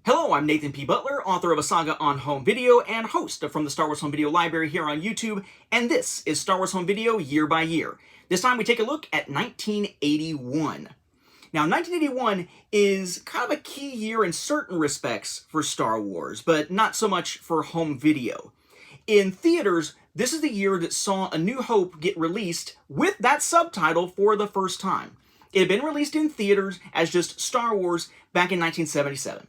Hello, I'm Nathan P. Butler, author of A Saga on Home Video and host of From the Star Wars Home Video Library here on YouTube, and this is Star Wars Home Video Year by Year. This time we take a look at 1981. Now, 1981 is kind of a key year in certain respects for Star Wars, but not so much for home video. In theaters, this is the year that saw A New Hope get released with that subtitle for the first time. It had been released in theaters as just Star Wars back in 1977.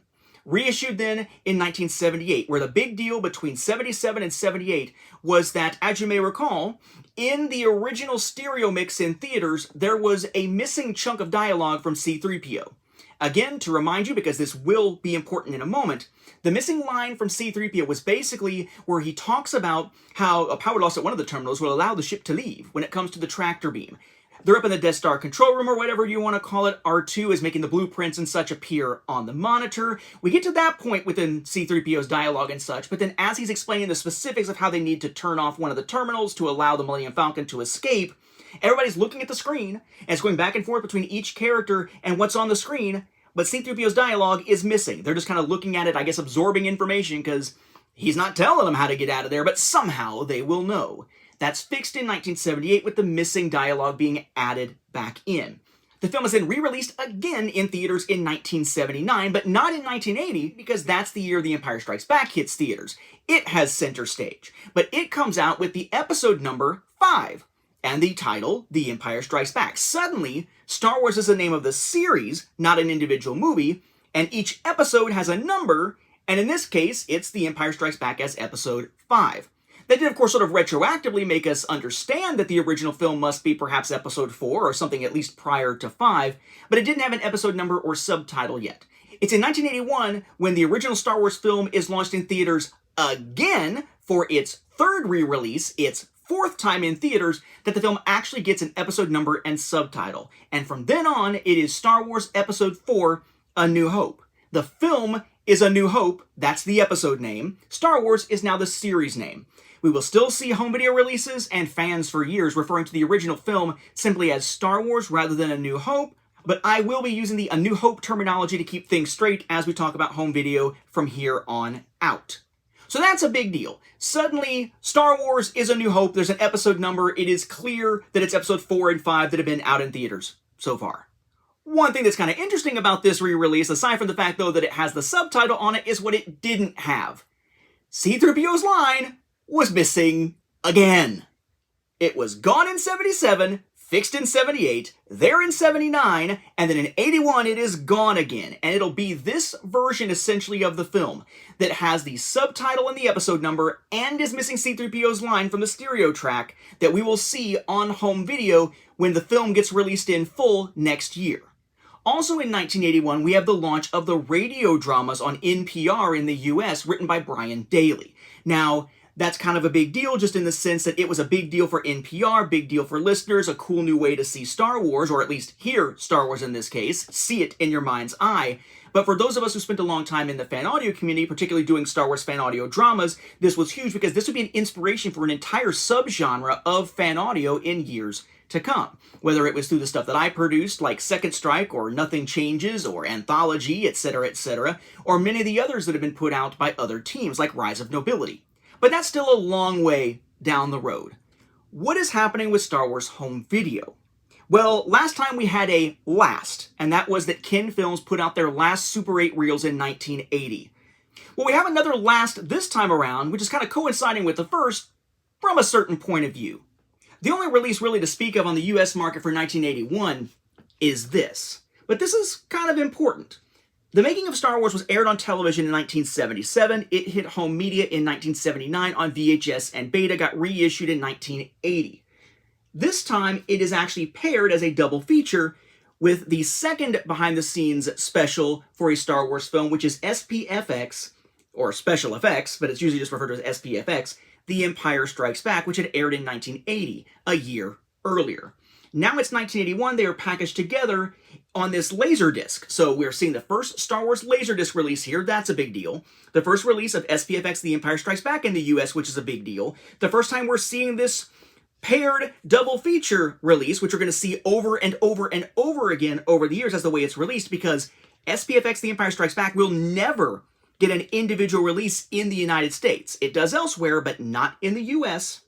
Reissued then in 1978, where the big deal between 77 and 78 was that, as you may recall, in the original stereo mix in theaters, there was a missing chunk of dialogue from C-3PO. Again, to remind you, because this will be important in a moment, the missing line from C-3PO was basically where he talks about how a power loss at one of the terminals will allow the ship to leave when it comes to the tractor beam. They're up in the Death Star control room, or whatever you want to call it. R2 is making the blueprints and such appear on the monitor. We get to that point within C-3PO's dialogue and such, but then as he's explaining the specifics of how they need to turn off one of the terminals to allow the Millennium Falcon to escape, everybody's looking at the screen, and it's going back and forth between each character and what's on the screen, but C-3PO's dialogue is missing. They're just kind of looking at it, I guess, absorbing information, because he's not telling them how to get out of there, but somehow they will know. That's fixed in 1978 with the missing dialogue being added back in. The film is then re-released again in theaters in 1979, but not in 1980, because that's the year The Empire Strikes Back hits theaters. It has center stage, but it comes out with the episode number 5, and the title, The Empire Strikes Back. Suddenly, Star Wars is the name of the series, not an individual movie, and each episode has a number, and in this case, it's The Empire Strikes Back as episode 5. That did, of course, sort of retroactively make us understand that the original film must be perhaps episode 4 or something at least prior to 5, but it didn't have an episode number or subtitle yet. It's in 1981 when the original Star Wars film is launched in theaters again for its third re-release, its fourth time in theaters, that the film actually gets an episode number and subtitle. And from then on, it is Star Wars Episode 4, A New Hope. The film is A New Hope, that's the episode name. Star Wars is now the series name. We will still see home video releases and fans for years referring to the original film simply as Star Wars rather than A New Hope, but I will be using the A New Hope terminology to keep things straight as we talk about home video from here on out. So that's a big deal. Suddenly, Star Wars is A New Hope, there's an episode number, it is clear that it's episode 4 and 5 that have been out in theaters so far. One thing that's kind of interesting about this re-release, aside from the fact though that it has the subtitle on it, is what it didn't have. C-3PO's line was missing again. It was gone in 77, fixed in 78, there in 79, and then in 81 it is gone again. And it'll be this version essentially of the film that has the subtitle and the episode number and is missing C-3PO's line from the stereo track that we will see on home video when the film gets released in full next year. Also in 1981, we have the launch of the radio dramas on NPR in the US written by Brian Daley. Now, that's kind of a big deal just in the sense that it was a big deal for NPR, big deal for listeners, a cool new way to see Star Wars, or at least hear Star Wars in this case, see it in your mind's eye. But for those of us who spent a long time in the fan audio community, particularly doing Star Wars fan audio dramas, this was huge because this would be an inspiration for an entire subgenre of fan audio in years to come. Whether it was through the stuff that I produced, like Second Strike, or Nothing Changes, or Anthology, etc., or many of the others that have been put out by other teams, like Rise of Nobility. But that's still a long way down the road. What is happening with Star Wars home video? Well, last time we had a last, and that was that Ken Films put out their last Super 8 reels in 1980. Well, we have another last this time around, which is kind of coinciding with the first from a certain point of view. The only release really to speak of on the US market for 1981 is this. But this is kind of important. The Making of Star Wars was aired on television in 1977. It hit home media in 1979 on VHS and Beta, got reissued in 1980. This time, it is actually paired as a double feature with the second behind-the-scenes special for a Star Wars film, which is SPFX, or Special Effects, but it's usually just referred to as SPFX, The Empire Strikes Back, which had aired in 1980, a year earlier. Now it's 1981, they are packaged together on this Laserdisc. So we're seeing the first Star Wars Laserdisc release here, that's a big deal. The first release of SPFX The Empire Strikes Back in the US, which is a big deal. The first time we're seeing this paired double feature release, which we're going to see over and over and over again over the years as the way it's released, because SPFX The Empire Strikes Back will never get an individual release in the United States. It does elsewhere, but not in the US.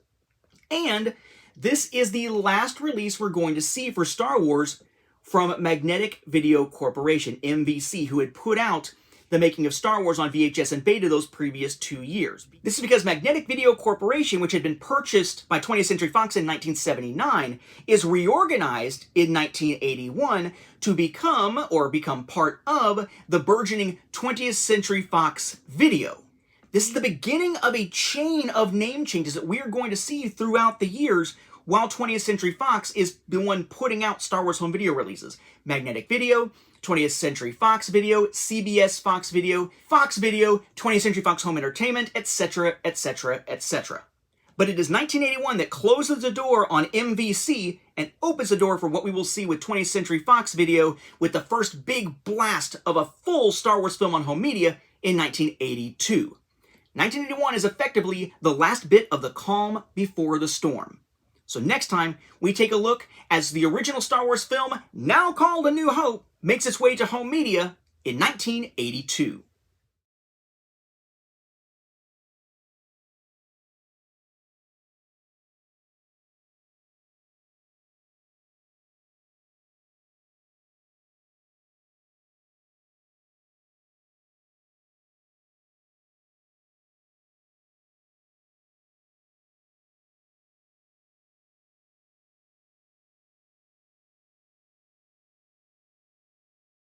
And this is the last release we're going to see for Star Wars from Magnetic Video Corporation, MVC, who had put out the making of Star Wars on VHS and beta those previous 2 years. This is because Magnetic Video Corporation, which had been purchased by 20th Century Fox in 1979, is reorganized in 1981 to become part of the burgeoning 20th Century Fox Video. This is the beginning of a chain of name changes that we are going to see throughout the years while 20th Century Fox is the one putting out Star Wars home video releases. Magnetic Video, 20th Century Fox Video, CBS Fox Video, 20th Century Fox Home Entertainment, etc., etc., etc. But it is 1981 that closes the door on MVC and opens the door for what we will see with 20th Century Fox Video with the first big blast of a full Star Wars film on home media in 1982. 1981 is effectively the last bit of the calm before the storm. So next time, we take a look as the original Star Wars film, now called A New Hope, makes its way to home media in 1982.